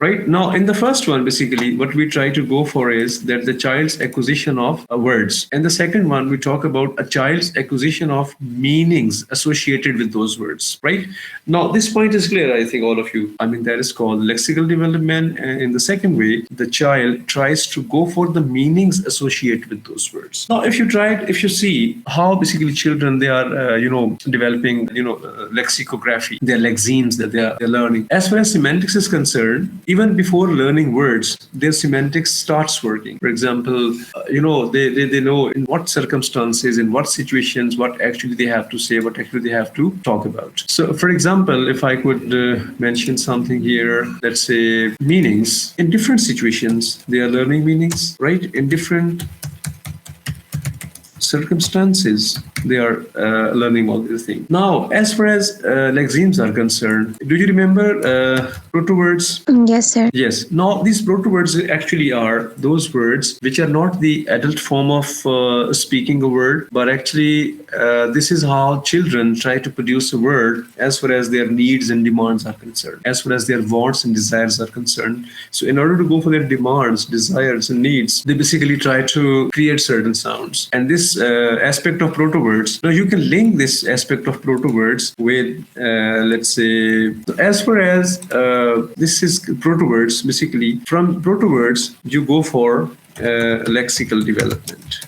Right? Now, in the first one, basically, what we try to go for is that the child's acquisition of words. And the second one, we talk about a child's acquisition of meanings associated with those words, right? Now, this point is clear, I think, all of you. I mean, that is called lexical development. And in the second way, the child tries to go for the meanings associated with those words. Now, if you see how basically children, they are, developing, lexicography, their lexemes that they're learning. As far as semantics is concerned, even before learning words, their semantics starts working. For example, they know in what circumstances, in what situations, what actually they have to say, what actually they have to talk about. So, for example, if I could mention something here, let's say meanings. In different situations, they are learning meanings, right? In different circumstances, they are learning all these things. Now, as far as lexemes are concerned, do you remember proto words? Yes, sir. Yes. Now, these proto words actually are those words which are not the adult form of speaking a word, but actually this is how children try to produce a word as far as their needs and demands are concerned, as far as their wants and desires are concerned. So in order to go for their demands, desires, and needs, they basically try to create certain sounds. And this aspect of proto words, now you can link this aspect of proto words with, let's say, as far as this is proto words, basically, from proto words, you go for lexical development.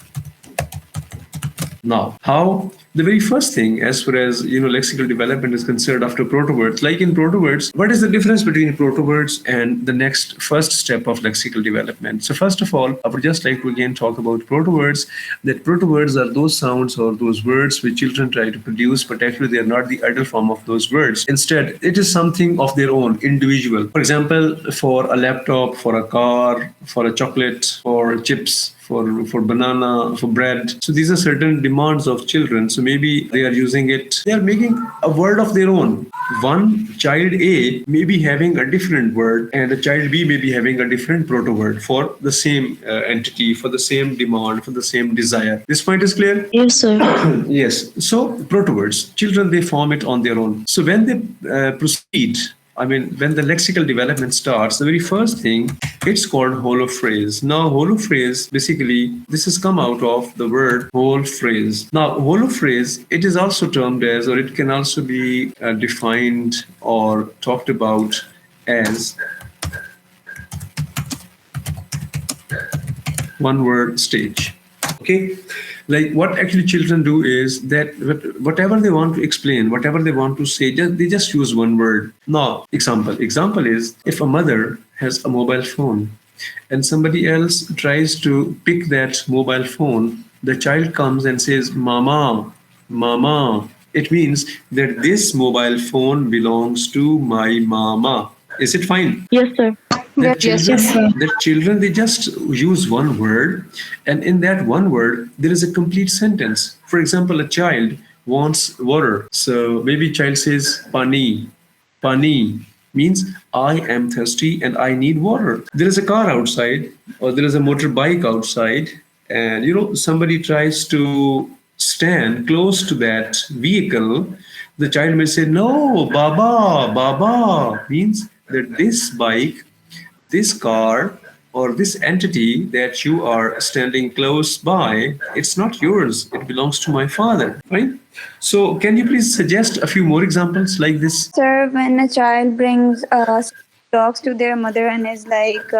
Now, how? The very first thing, as far as lexical development is concerned, after proto words, like in proto words, what is the difference between proto words and the next first step of lexical development? So first of all, I would just like to again talk about proto words. That proto words are those sounds or those words which children try to produce, but actually they are not the adult form of those words. Instead, it is something of their own, individual. For example, for a laptop, for a car, for a chocolate, for chips, for banana, for bread. So these are certain demands of children. So maybe they are using it, they are making a word of their own. One child A may be having a different word and a child B may be having a different proto word for the same entity, for the same demand, for the same desire. This point is clear? Yes, sir. Yes. So proto words, children, they form it on their own. So when they proceed, when the lexical development starts, the very first thing, it's called holophrase. Now, holophrase, basically, this has come out of the word whole phrase. Now, holophrase, it is also termed as, or it can also be defined or talked about as one-word stage. Okay, like what actually children do is that whatever they want to explain, whatever they want to say, they just use one word. Now, example is if a mother has a mobile phone and somebody else tries to pick that mobile phone, the child comes and says, "Mama, mama." It means that this mobile phone belongs to my mama. Is it fine? Yes, sir. That Yes, children, sir. that children, they just use one word, and in that one word, there is a complete sentence. For example, a child wants water. So maybe child says, "Pani." Pani means I am thirsty and I need water. There is a car outside, or there is a motorbike outside, and somebody tries to stand close to that vehicle. The child may say, "No, Baba, Baba," means that this bike, this car, or this entity that you are standing close by, it's not yours. It belongs to my father, right? So can you please suggest a few more examples like this? Sir, when a child brings dogs to their mother and is like,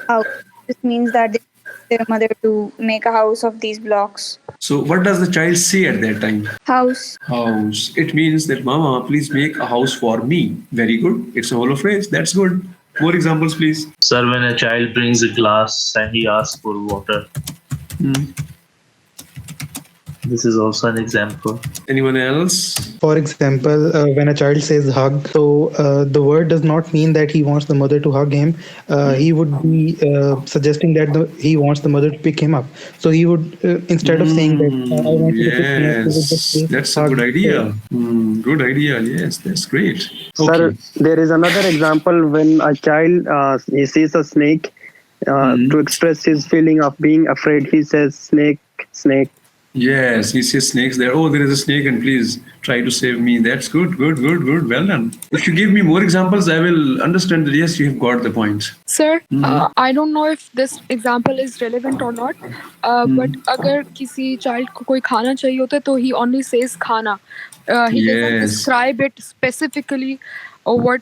house, this means that they want their mother to make a house of these blocks. So what does the child say at that time? House. House. It means that, "Mama, please make a house for me." Very good. It's a holophrase. That's good. More examples, please. Sir, when a child brings a glass and he asks for water, this is also an example. Anyone else? For example, when a child says hug, so the word does not mean that he wants the mother to hug him. He would be suggesting that he wants the mother to pick him up. So he would, instead of saying that, I want you to pick me up, he would just say, That's a good idea. Good idea. Yes, that's great. Sir, there is another example when a child he sees a snake. To express his feeling of being afraid, he says, "Snake, snake." Yes, he says snakes there. Oh, there is a snake, and please try to save me. That's good, good, good, good. Well done. If you give me more examples, I will understand that yes, you have got the point. Sir, Mhm. I don't know if this example is relevant or not, but अगर किसी child को कोई खाना चाहिए होता है तो he only says खाना. He doesn't Yes. describe it specifically or what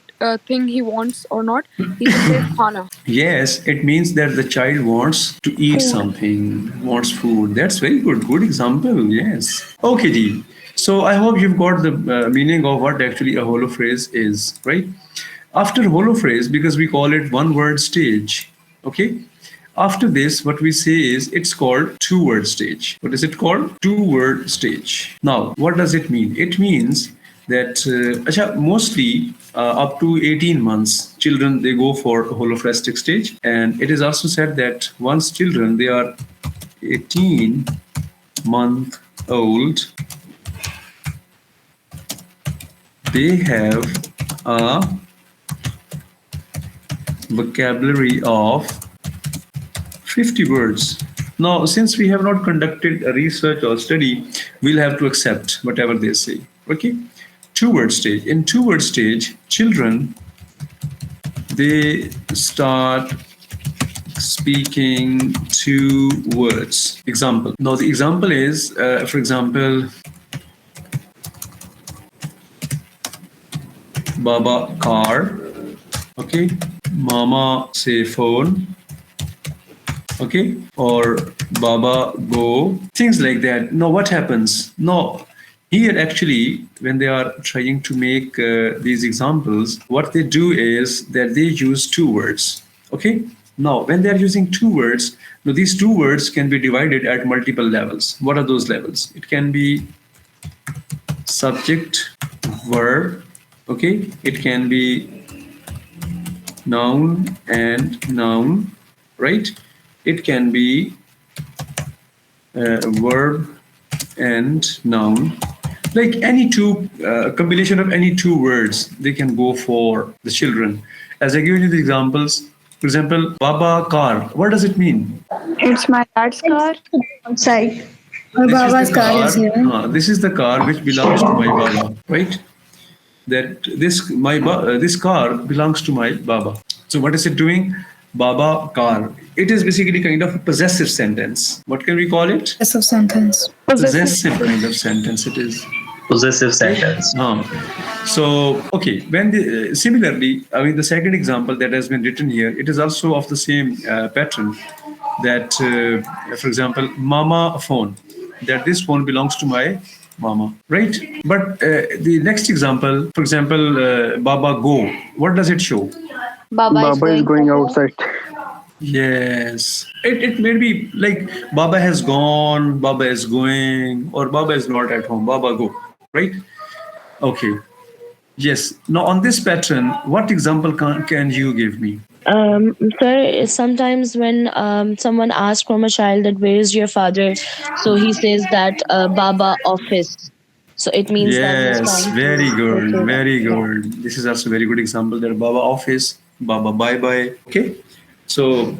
thing he wants or not. He just says खाना. Yes, it means that the child wants to eat Food. something, wants food. That's very good. Good example. Yes. Okay, Ji. So I hope you've got the meaning of what actually a holophrase is, right? After holophrase, because we call it one word stage, okay? After this, what we say is it's called two-word stage. What is it called? Two-word stage. Now, what does it mean? It means that mostly up to 18 months, children, they go for holophrastic stage. And it is also said that once children, they are 18-month old, they have a vocabulary of 50 words. Now, since we have not conducted a research or study, we'll have to accept whatever they say. Okay? Two-word stage. In two-word stage, children, they start speaking two words. Example. Now, the example is, for example, Baba car, okay, Mama say phone, okay, or Baba go, things like that. Now, what happens? No, here actually, when they are trying to make these examples, what they do is that they use two words, okay. Now, when they are using two words, now these two words can be divided at multiple levels. What are those levels? It can be subject, verb, okay. It can be noun and noun, right? It can be verb and noun. Like any two combination of any two words, they can go for the children. As I give you the examples, for example, Baba car. What does it mean? It's my dad's car. Outside. This is Baba's the car is here. This is the car which belongs to my Baba, right? That this car belongs to my Baba. So what is it doing? Baba car. It is basically kind of a possessive sentence. What can we call it? Possessive sentence. Possessive kind of sentence. It is. Possessive sentence. So, okay, when similarly, I mean, the second example that has been written here, it is also of the same pattern that, for example, mama phone, that this phone belongs to my mama, right? But the next example, for example, Baba go, what does it show? Baba is going outside. Yes. It may be like Baba has gone, Baba is going, or Baba is not at home, Baba go, right? Okay. Yes. Now, on this pattern, what example can you give me? Sir, sometimes when someone asks from a child that where is your father, so he says that Baba office. So it means that he's Yes, trying very to good, say that. very Yeah. good. This is also a very good example there. Baba office, Baba bye bye. Okay. So,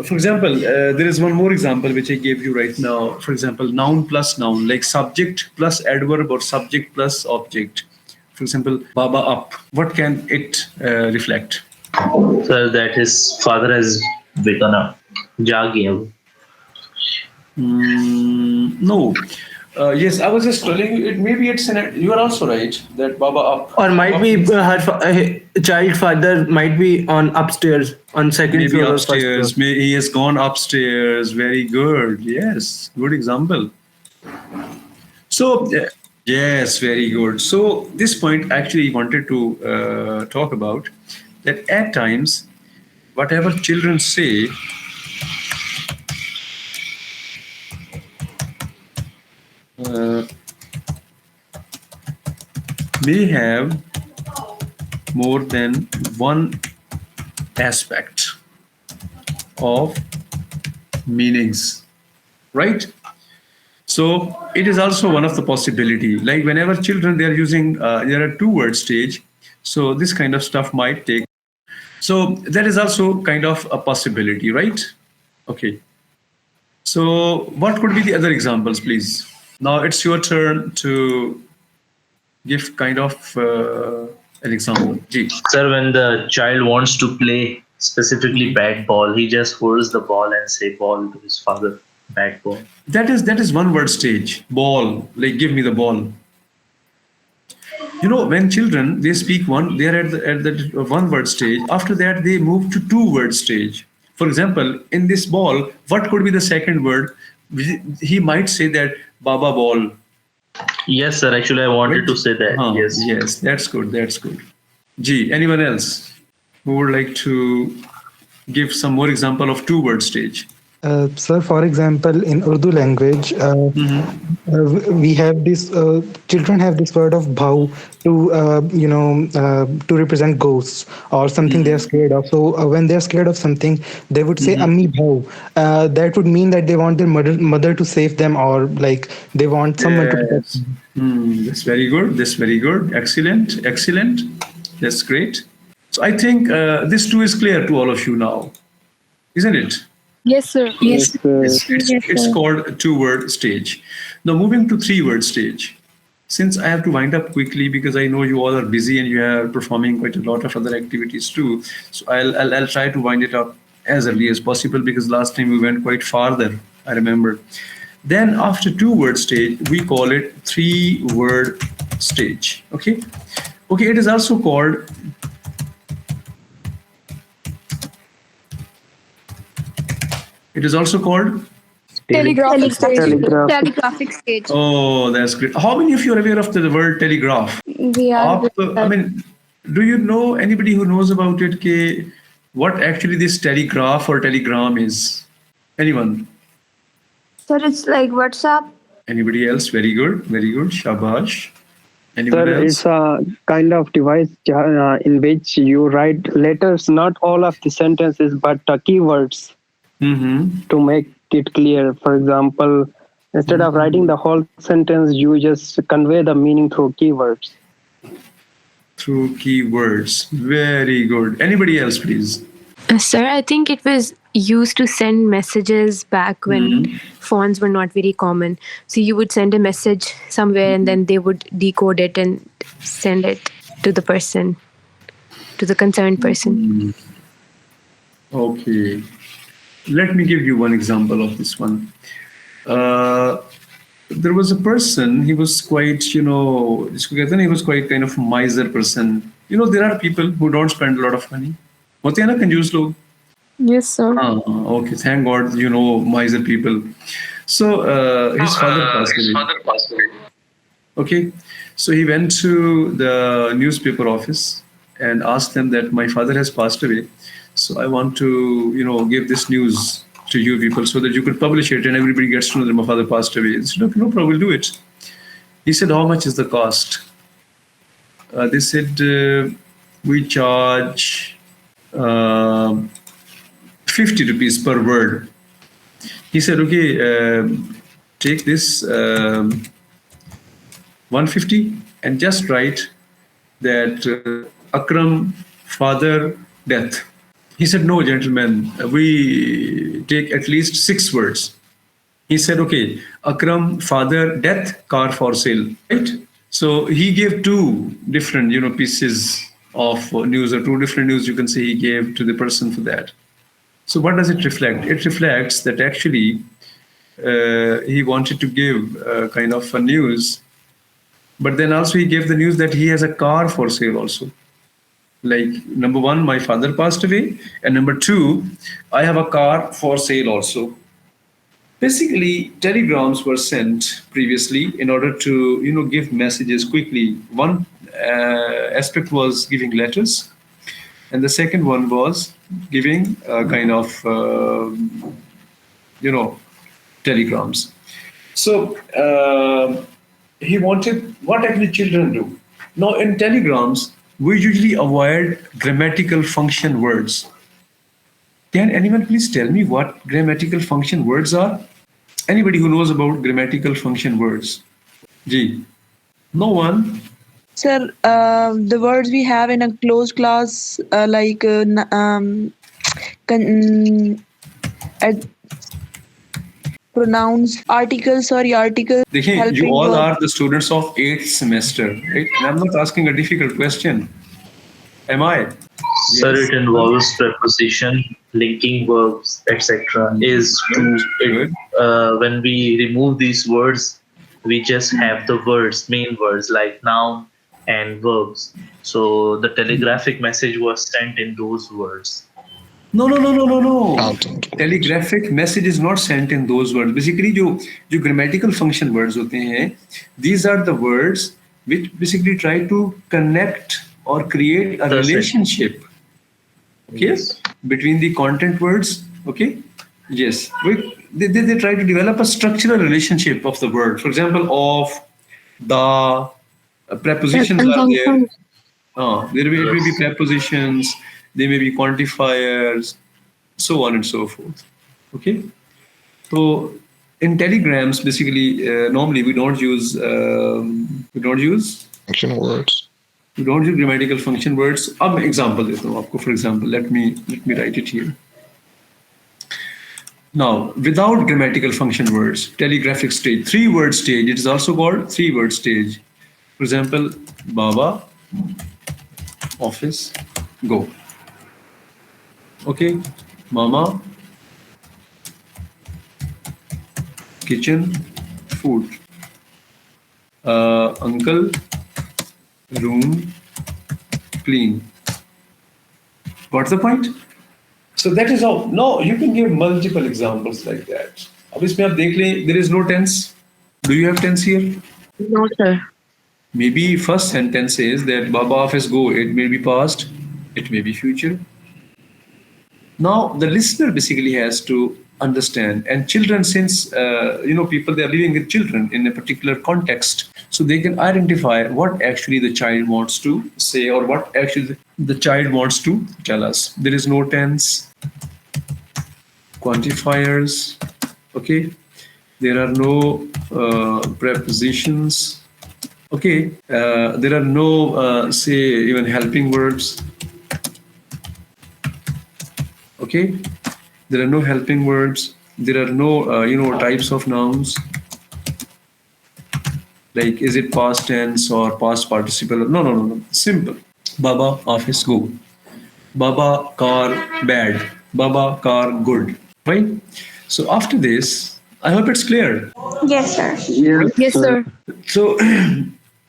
for example, there is one more example which I gave you right now. For example, noun plus noun, like subject plus adverb or subject plus object. For example, Baba up. What can it reflect? So that his father has waken up. Jagya. No. Yes, I was just telling you. Maybe it's you are also right that Baba up. Or might be child father might be on upstairs on second Maybe floor or first floor. upstairs. May he has gone upstairs. Very good. Yes, good example. So yes, very good. So this point actually wanted to talk about that at times, whatever children say, may have more than one aspect of meanings, right? So it is also one of the possibility. Like whenever children they are using there are two-word stage, so this kind of stuff might take. So that is also kind of a possibility, right? Okay. So, what could be the other examples, please? Now it's your turn to give kind of an example. Ji. Sir, when the child wants to play specifically bat ball, he just holds the ball and say ball to his father. Bat ball. That is one word stage. Ball, like give me the ball. You know, when children they speak one, they are at the one word stage. After that, they move to two word stage. For example, in this ball, what could be the second word? He might say that Baba ball. Yes, sir. Actually, I wanted to say that. Yes. Yes, that's good. That's good. Gee, anyone else who would like to give some more example of two word stage? Sir, for example, in Urdu language, we have this. Children have this word of bhau to, to represent ghosts or something they are scared of. So when they are scared of something, they would say "ammi bhau." That would mean that they want their mother to save them, or like they want someone to protect Yes. them. That's very good. That's very good. Excellent. Excellent. That's great. So I think this too is clear to all of you now, isn't it? Yes, sir. Yes. It's called a two-word stage. Now moving to three-word stage. Since I have to wind up quickly because I know you all are busy and you are performing quite a lot of other activities too, so I'll try to wind it up as early as possible because last time we went quite farther. I remember. Then after two-word stage, we call it three-word stage. Okay. Okay. It is also called. It is also called. Telegraphic stage. Telegraphic stage. Oh, that's great. How many of you are aware of the word telegraph? We are. I mean, do you know anybody who knows about it? Ke, what actually this telegraph or telegram is? Anyone? Sir, it's like WhatsApp. Anybody else? Very good. Very good. Shabash. Anyone Sir, else? it's a kind of device in which you write letters, not all of the sentences, but keywords Mm-hmm. to make it clear. For example, instead of writing the whole sentence, you just convey the meaning through keywords. Through keywords. Very good. Anybody else, please? Sir, I think it was used to send messages back when phones were not very common. So you would send a message somewhere and then they would decode it and send it to the person, to the concerned person. Okay. Let me give you one example of this one. There was a person, he was quite, he was quite kind of miser person. You know, there are people who don't spend a lot of money. होते हैं ना कंजूस लोग? Yes, sir. Okay, thank God, you know, miser people. So his father passed away. Okay, so he went to the newspaper office and asked them that my father has passed away. So I want to, give this news to you people so that you could publish it and everybody gets to know that my father passed away. He said, no problem, we'll do it. He said, how much is the cost? They said, we charge 50 rupees per word. He said, okay, take this 150 and just write that Akram, father, death. He said, no, gentlemen, we take at least 6 words. He said, okay, Akram, father, death, car for sale, right? So he gave 2 different, pieces of news or 2 different news you can say he gave to the person for that. So what does it reflect? It reflects that actually he wanted to give kind of a news, but then also he gave the news that he has a car for sale also. Like, number 1, my father passed away, and number 2, I have a car for sale also. Basically, telegrams were sent previously in order to, give messages quickly. One aspect was giving letters, and the second one was giving kind of, telegrams. So he wanted, what actually children do? Now, in telegrams, we usually avoid grammatical function words. Can anyone please tell me what grammatical function words are? Anybody who knows about grammatical function words? Ji. No one? Sir, the words we have in a closed class, like pronouns, articles, देखिए, you helping all verb. are the students of 8th semester, right? And I'm not asking a difficult question. Am I? Sir, Yes. it involves preposition, linking verbs, etc. Is Good. to it Good. when we remove these words, we just have the words, main words like noun and verbs. So the telegraphic message was sent in those words. No, no, no, no, no, no. Counting. Telegraphic message is not sent in those words. Basically, जो grammatical function words होते हैं, these are the words which basically try to connect or create a The relationship. Okay, Yes. between the content words. Okay, yes, they try to develop a structural relationship of the word. For example, of, the, prepositions And are there. functions. There may be Yes. prepositions, there may be quantifiers, so on and so forth. Okay, so in telegrams, basically, normally we don't use Function words. grammatical function words. अब example देता हूँ आपको. For example, let me write it here. Now, without grammatical function words, telegraphic stage, 3-word stage. It is also called 3-word stage. For example, Baba, office, go. Okay, Mama, kitchen, food. Uncle, room, clean. What's the point? So that is how. No, you can give multiple examples like that. अब इसमें आप देख लें, there is no tense. Do you have tense here? No, sir. Maybe first sentence is that Baba office go. It may be past, it may be future. Now the listener basically has to understand, and children, since people, they are living with children in a particular context, so they can identify what actually the child wants to say or what actually the child wants to tell us. There is no tense, quantifiers. Okay, there are no prepositions. Okay, there are no say even helping verbs. Okay, there are no helping verbs. There are no types of nouns. Like, is it past tense or past participle? No. Simple. Baba office go. Baba car bad. Baba car good. Right? So after this, I hope it's clear. Yes, sir. Yes, sir. So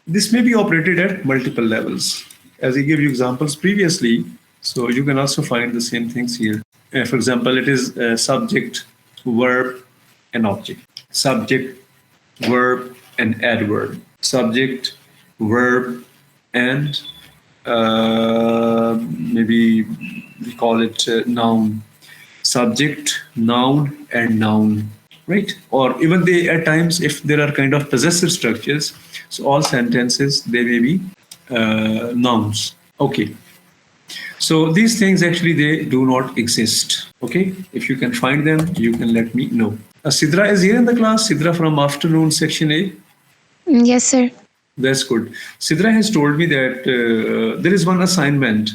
this may be operated at multiple levels. As I gave you examples previously, so you can also find the same things here. For example, it is subject, verb, and object. Subject, verb, and adverb. Subject, verb, and maybe we call it noun. Subject, noun, and noun. Right? Or even they, at times, if there are kind of possessive structures, so all sentences, they may be nouns. Okay. So these things actually, they do not exist. Okay. If you can find them, you can let me know. Sidra is here in the class. Sidra from afternoon section A. Yes, sir. That's good. Sidra has told me that there is one assignment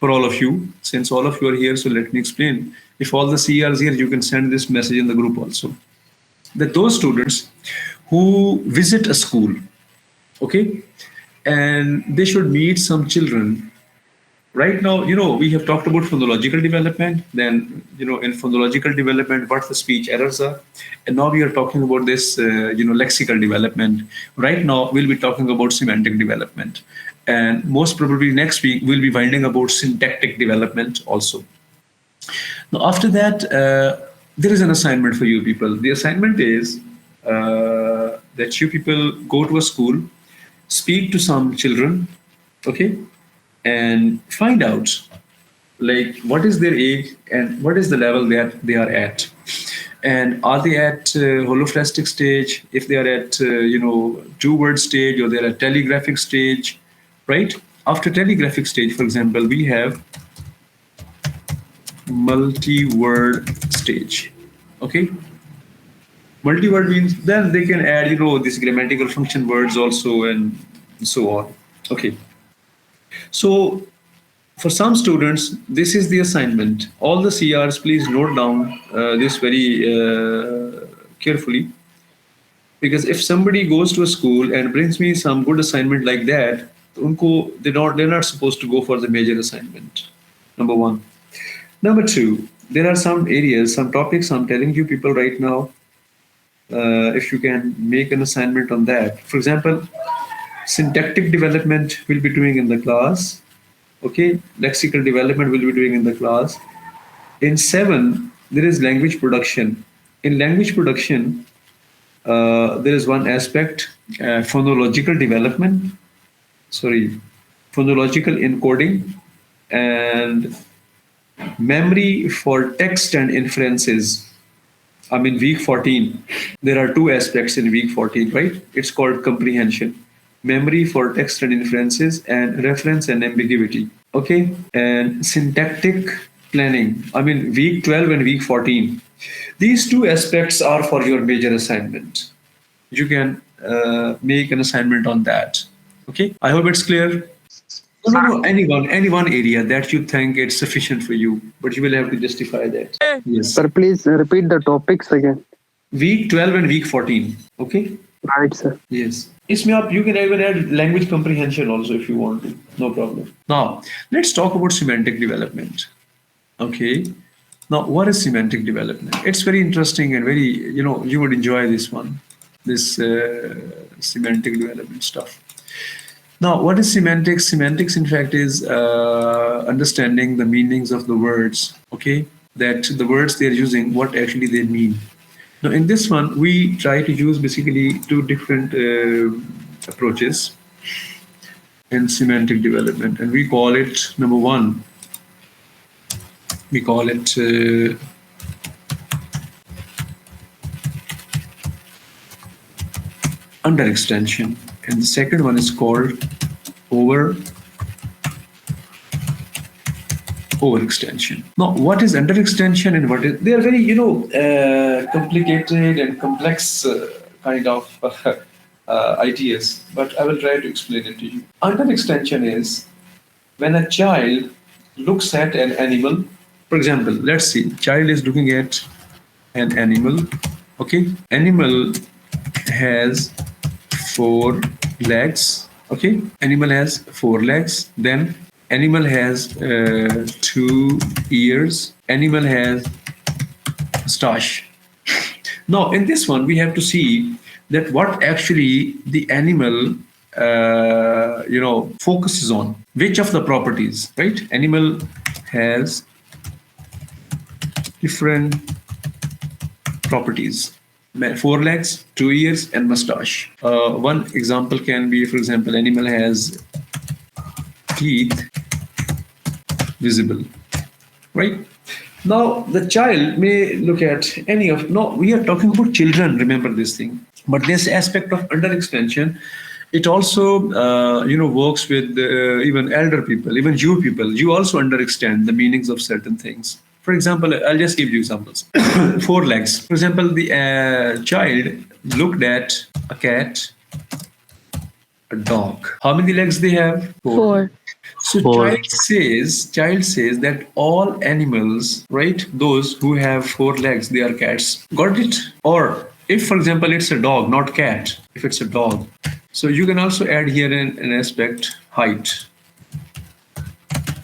for all of you. Since all of you are here, so let me explain. If all the CRs here, you can send this message in the group also. That those students who visit a school, okay, and they should meet some children. Right now, we have talked about phonological development. Then, in phonological development, what the speech errors are. And now we are talking about this, lexical development. Right now, we'll be talking about semantic development. And most probably next week, we'll be finding about syntactic development also. Now, after that, there is an assignment for you people. The assignment is that you people go to a school, speak to some children, okay, and find out like what is their age and what is the level that they are at. And are they at holophrastic stage? If they are at, 2-word stage, or they're at telegraphic stage, right? After telegraphic stage, for example, we have multi-word stage. Okay, multi-word means then they can add these grammatical function words also, and so on. Okay, so for some students, this is the assignment. All the CRs, please note down this very carefully, because if somebody goes to a school and brings me some good assignment like that, they're not supposed to go for the major assignment. Number one. Number two, there are some areas, some topics I'm telling you people right now. If you can make an assignment on that, for example, syntactic development we'll be doing in the class. Okay, lexical development we'll be doing in the class. In 7, there is language production. In language production, there is one aspect, phonological development, phonological encoding, and memory for text and inferences. I'm in week 14. There are 2 aspects in week 14, right? It's called comprehension, memory for text and inferences, and reference and ambiguity. Okay, and syntactic planning. I mean, week 12 and week 14. These 2 aspects are for your major assignment. You can make an assignment on that. Okay, I hope it's clear. No, any one area that you think it's sufficient for you, but you will have to justify that. Yes. Sir, please repeat the topics again. Week 12 and week 14. Okay. Right, sir. Yes. You can even add language comprehension also if you want to. No problem. Now, let's talk about semantic development. Okay. Now, what is semantic development? It's very interesting and very, you would enjoy this one, this semantic development stuff. Now, what is semantics? Semantics, in fact, is understanding the meanings of the words, okay? That the words they're using, what actually they mean. Now, in this one, we try to use basically 2 different approaches in semantic development. And we call it, number 1, we call it under extension. And the second one is called overextension. Now, what is under extension and what is? They are very, complicated and complex kind of ideas. But I will try to explain it to you. Under extension is when a child looks at an animal. For example, let's see. Child is looking at an animal. Okay, animal has 4 legs. Okay, animal has 4 legs. Then animal has 2 ears. Animal has moustache. Now, in this one, we have to see that what actually the animal, focuses on. Which of the properties, right? Animal has different properties. 4 legs, 2 ears, and moustache. One example can be, for example, animal has teeth visible, right? Now, the child may look at we are talking about children, remember this thing. But this aspect of under extension, it also, works with even elder people, even you people. You also underextend the meanings of certain things. For example, I'll just give you examples. 4 legs. For example, the child looked at a cat, a dog. How many legs they have? 4. So child says that all animals, right? Those who have 4 legs, they are cats. Got it? Or if, for example, it's a dog, not cat. If it's a dog, so you can also add here an aspect, height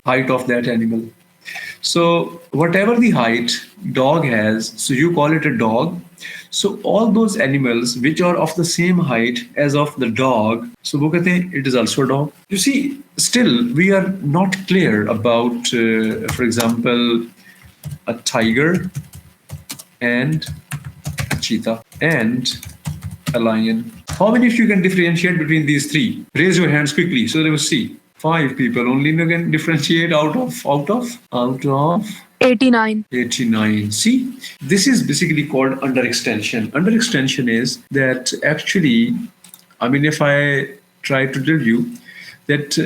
of that animal. So whatever the height dog has, so you call it a dog. So all those animals which are of the same height as of the dog, so it is also a dog. You see, still we are not clear about, for example, a tiger and a cheetah and a lion. How many of you can differentiate between these 3? Raise your hands quickly so they will see. 5 people only can differentiate out of 89. 89. See, this is basically called under extension. Under extension is that actually, if I try to tell you that,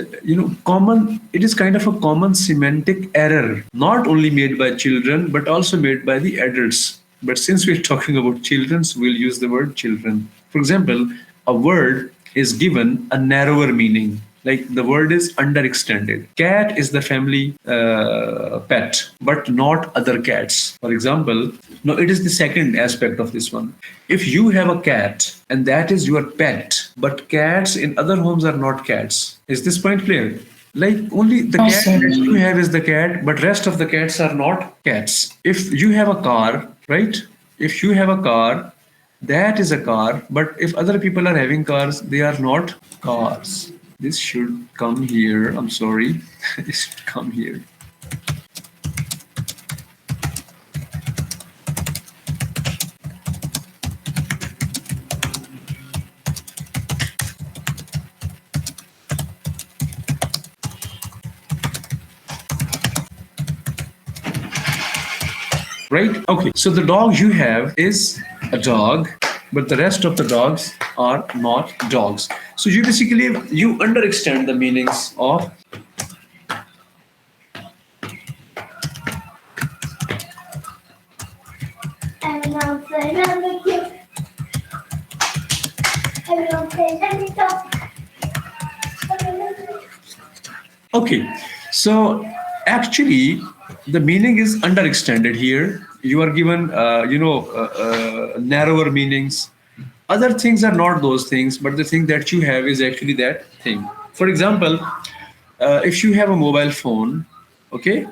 it is kind of a common semantic error, not only made by children, but also made by the adults. But since we're talking about children, so we'll use the word children. For example, a word is given a narrower meaning. Like the word is underextended. Cat is the family pet, but not other cats. For example, no, it is the second aspect of this one. If you have a cat and that is your pet, but cats in other homes are not cats. Is this point clear? Like only the cat that you have is the cat, but rest of the cats are not cats. If you have a car, right? If you have a car, that is a car, but if other people are having cars, they are not cars. This should come here. I'm sorry. This should come here. Right? Okay. So the dog you have is a dog, but the rest of the dogs are not dogs. So you basically you underextend the meanings of Okay, so actually, the meaning is underextended here. You are given, narrower meanings. Other things are not those things, but the thing that you have is actually that thing. For example, if you have a mobile phone, okay,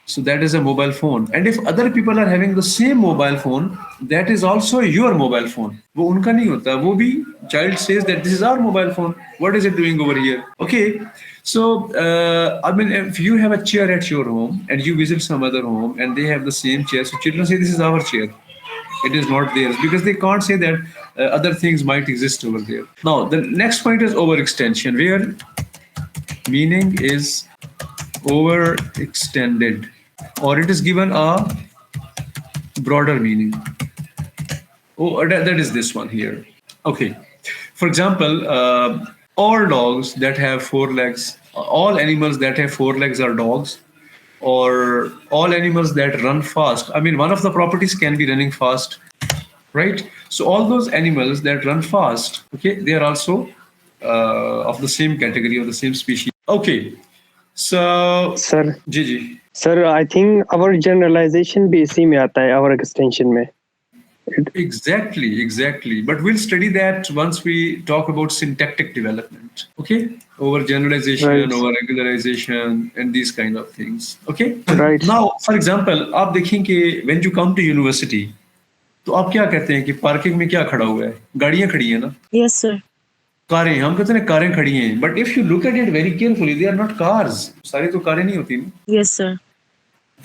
so that is a mobile phone. And if other people are having the same mobile phone, that is also your mobile phone. वो उनका नहीं होता, वो भी child says that this is our mobile phone. What is it doing over here? Okay, so I mean, if you have a chair at your home and you visit some other home and they have the same chair, so children say this is our chair. It is not theirs because they can't say that other things might exist over there. Now, the next point is overextension, where meaning is overextended, or it is given a broader meaning. Oh, that is this one here. Okay. For example, all dogs that have four legs, all animals that have four legs are dogs, or all animals that run fast. I mean, one of the properties can be running fast, right? So all those animals that run fast, okay, they are also of the same category, of the same species. Okay. So, Sir, Gigi. sir, I think our generalization भी इसी में आता है, our extension में. Exactly. But we'll study that once we talk about syntactic development. Okay? Over generalization, Right. over regularization, and these kind of things. Okay? Right. Now, for example, आप देखें कि when you come to university, तो आप क्या कहते हैं कि parking में क्या खड़ा हुआ है? गाड़ियां खड़ी हैं ना? Yes, sir. कारें, हम कहते हैं कारें खड़ी हैं. But if you look at it very carefully, they are not cars. सारी तो कारें नहीं होती ना? Yes, sir.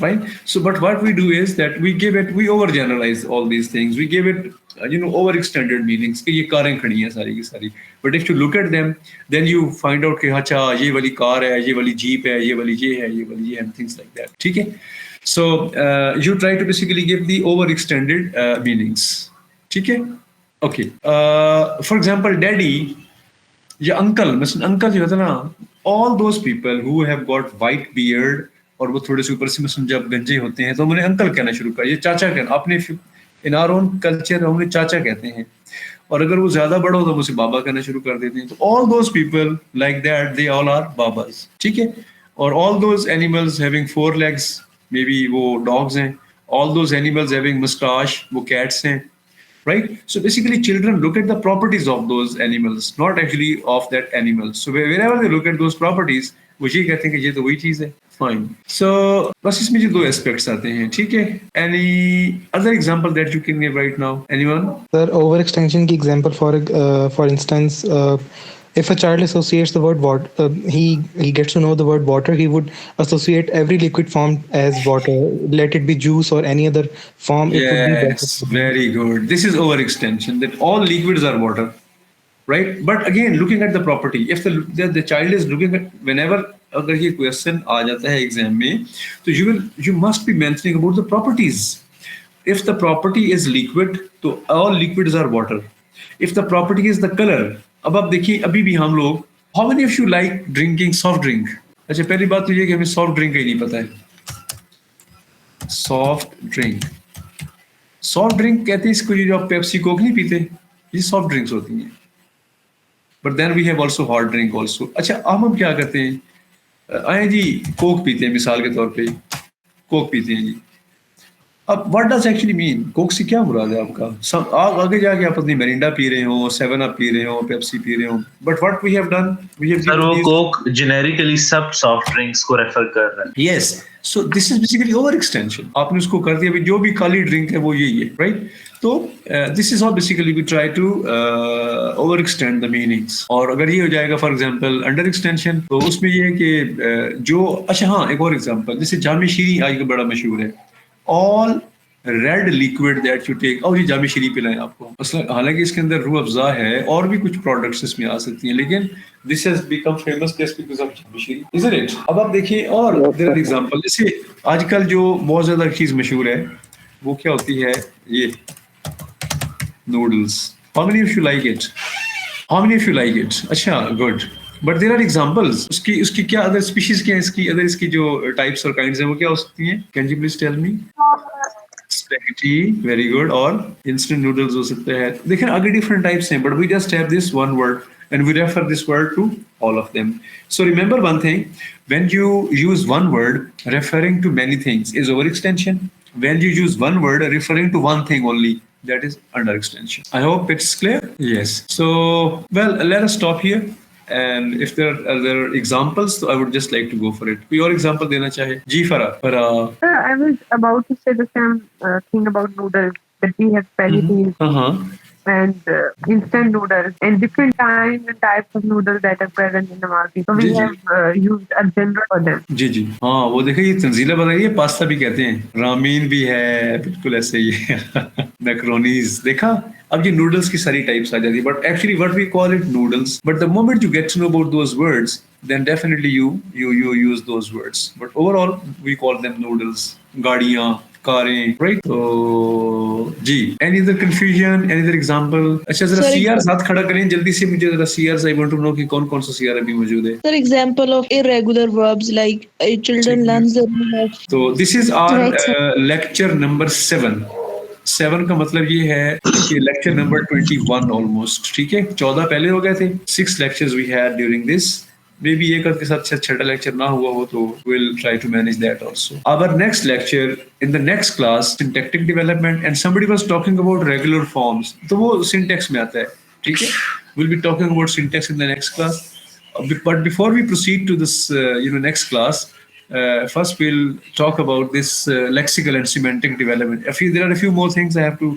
Fine. So, but what we do is that we overgeneralize all these things. We give it, overextended meanings. कि ये कारें खड़ी हैं सारी की सारी. But if you look at them, then you find out कि अच्छा ये वाली कार है, ये वाली जीप है, ये वाली ये है, ये वाली ये, and things like that. ठीक है? So you try to basically give the overextended meanings. ठीक है? Okay. For example, daddy या uncle, मतलब uncle जो होता है ना, all those people who have got white beard और वो थोड़े से ऊपर से में जब गंजे होते हैं तो हमने अंकल कहना शुरू किया, ये चाचा कहना. अपने इन आवर ओन कल्चर हम चाचा कहते हैं, और अगर वो ज्यादा बड़ा हो तो उसे बाबा कहना शुरू कर देते हैं. तो all those people like that, they all are babas. ठीक है? और all those animals having four legs, may be वो डॉग्स हैं. All those animals having moustache, वो कैट्स हैं. Right? So basically, children look at the properties of those animals, not actually of that animal. So wherever they look at those properties, वो ये कहते हैं कि ये तो वही चीज है. Fine. So बस इसमें जो दो aspects आते हैं. ठीक है? Any other example that you can give right now? Anyone? Sir, overextension की example for instance, if a child associates the word water, he gets to know the word water, he would associate every liquid form as water, let it be juice or any other form. It would be water. Yes, very good. This is overextension, that all liquids are water, right? But again, looking at the property, if the child is looking at, whenever अगर ये question आ जाता है exam में, तो you must be mentioning about the properties. If the property is liquid, तो all liquids are water. If the property is the color, अब आप देखिए अभी भी हम लोग, how many of you like drinking soft drink? अच्छा, पहली बात तो ये कि हमें soft drink का ही नहीं पता है. Soft drink कहते हैं इसको, ये जो आप पेप्सी कोक नहीं पीते, ये सॉफ्ट ड्रिंक्स होती हैं. But then we have also hard drink also. अच्छा अब हम क्या करते हैं आए जी कोक पीते हैं मिसाल के तौर पे कोक पीते हैं जी अब what does actually mean Coke से क्या मुराद है आपका सब आप आगे जाके आप अपनी मेरिंडा पी रहे हो 7 अप पी रहे हो पेप्सी पी रहे हो but what we have done we have sir वो कोक जेनेरिकली सब सॉफ्ट ड्रिंक्स को रेफर कर रहा है. Yes so this is basically over extension आपने उसको कर दिया अभी जो भी काली ड्रिंक है वो यही है राइट तो this is all basically we try to over extend the meanings और अगर ये हो जाएगा फॉर एग्जांपल अंडर एक्सटेंशन तो उसमें ये है कि जो अच्छा हाँ एक और एग्जांपल जैसे जामे शीरी आजकल बड़ा मशहूर है all red liquid that you take और ये जामे शीरी पिलाएं आपको हालांकि इसके अंदर रूह अफ़ज़ा है और भी कुछ प्रोडक्ट्स इसमें आ सकती हैं लेकिन this has become famous just because of जामे शीरी इज़न्ट इट अब आप देखिए और देयर आर एग्जांपल जैसे आजकल जो बहुत ज्यादा चीज मशहूर है वो क्या होती है ये noodles how many of you like it how many of you like it अच्छा good but there are examples उसकी क्या अदर स्पीशीज क्या है इसकी अदर इसकी जो टाइप्स और काइंड्स हैं वो क्या हो सकती हैं can you please tell me spaghetti very good और इंस्टेंट नूडल्स हो सकते हैं देखिए आगे डिफरेंट टाइप्स हैं but we just have this one word and we refer this word to all of them. So remember one thing, when you use one word referring to many things is overextension. When you use one word referring to one thing only, that is underextension. I hope it's clear. Yes. So, well, let us stop here. And if there are other examples, so I would just like to go for it. कोई और example देना चाहे? जी Farah. Sir, I was about to say the same thing about noodles that we have spaghetti. And instant noodles and different kinds and types of noodles that are present in the market. So we have used a genre for them. जी जी हाँ वो देखिए ये तंजीला बताइए pasta भी कहते हैं रामीन भी है बिल्कुल ऐसे ही मैकरोनीज देखा अब ये नूडल्स की सारी टाइप्स आ जाती है but actually what we call it noodles but the moment you get to know about those words then definitely you use those words but overall we call them noodles गाड़ियाँ कारें right तो जी any other confusion any other example अच्छा जरा CR साथ खड़ा करें जल्दी से मुझे जरा CR I want to know कि कौन कौन सा सीआर अभी मौजूद है sir example of irregular verbs like children learns the तो दिस इज आवर लेक्चर नंबर 7 का मतलब ये है कि लेक्चर नंबर 21 ऑलमोस्ट ठीक है 14 पहले हो गए थे 6 lectures we had during this maybe एक के साथ छठा लेक्चर ना हुआ हो तो we'll try to manage that also. Our next lecture in the next class syntactic development and somebody was talking about regular forms. तो वो syntax में आता है ठीक है we'll be talking about syntax in the next class. But before we proceed to this next class first we'll talk about this lexical and semantic development. There are a few more things I have to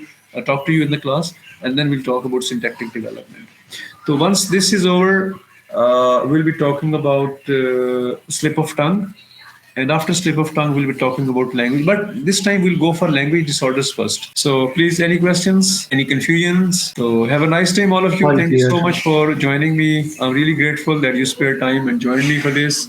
talk to you in the class and then we'll talk about syntactic development. So once this is over we'll be talking about slip of tongue and after slip of tongue we'll be talking about language but this time we'll go for language disorders first so please any questions any confusions so have a nice time all of you thank you so much for joining me I'm really grateful that you spared time and joined me for this